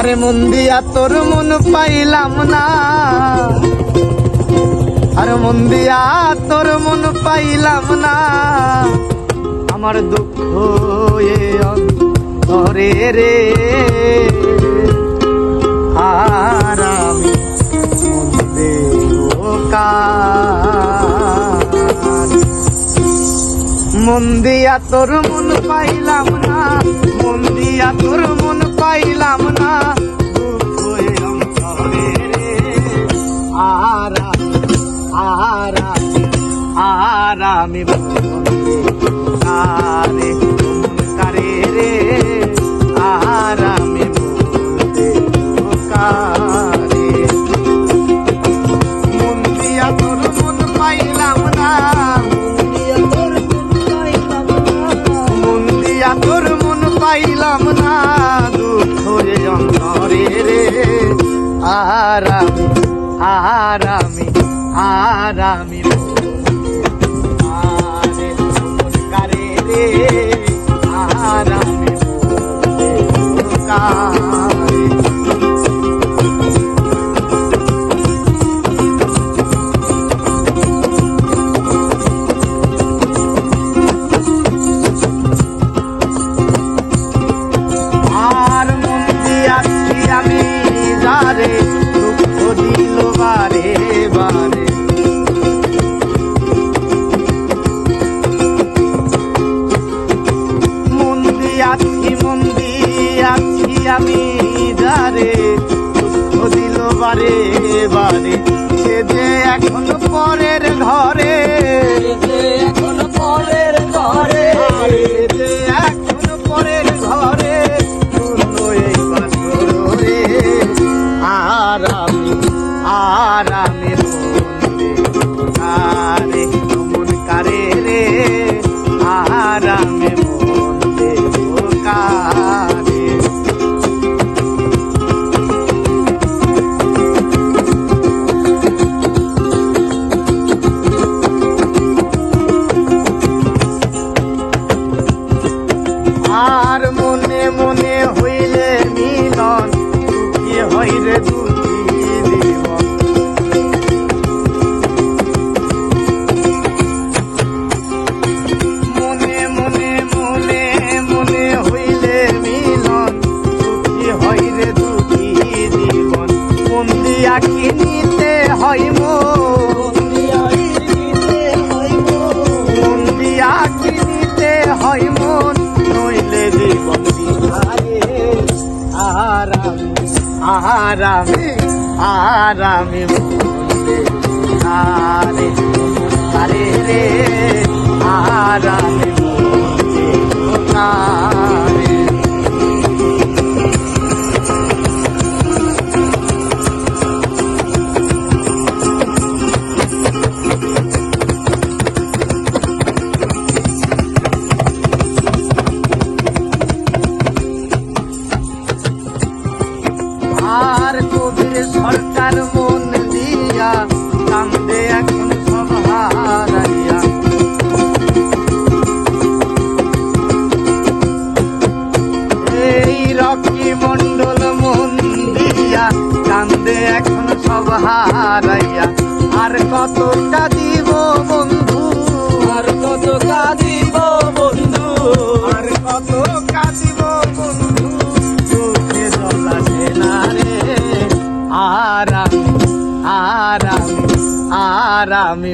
আরে মন দিয়া তোর মন পাইলাম না, আরে মন দিয়া তোর মন পাইলাম না, আমার দুঃখ এ অন্তরে রে। আর আমি মন দেব কার? মন দিয়া তোর মন পাইলাম না, মন দিয়া তোর মন পাইলাম না, দুঃখ এ অন্তরে রে। আর আমি মন দেব কারে, মন কারে রে। আর আমি মন দেব কারে? মন দিয়া তোর মন পাইলাম না, মন দিয়া তোর মন পাইলাম না, দুঃখ এ অন্তরে রে। আর আমি মন কারে রে। আর আমি মন কারে? আর মন দিয়াছি আমি যারে, দুঃখ দিল বারে বারে। মন দিয়াছি আমি যারে, দুঃখ দিল বারে বারে। সে যে এখন পরের ঘরে, এখন পরের ঘরে, যে এখন পরের ঘরে, এই বাসর রে। আর আমি মন দেব কারে, মন কারে রে। আর আমি মন দেব কারে? আর মনে মনে হইলে মিলন, সুখী হয় রে দুঃখী জীবন। মনে মনে হইলে মিলন, সুখী হয় রে দুঃখী জীবন। মন দিয়া কি নিতে হয় মন দিয়া কি নিতে হয় মন, নইলে জীবন বিহারে। আর আমি মন দেব কারে, কারে রে। আর আমি মন দেব কারে? আর কবির সরকার মন দিয়া কান্দে এখন সব হারাইয়া। এই রকি মন্ডল মন দিয়া কান্দে এখন সব হারাইয়া। আর কত কাঁদিব বন্ধু, আর কত কাঁদিব বন্ধু, আর কত কাঁদিব বন্ধু, চোখে জল আসে না রে। আর আমি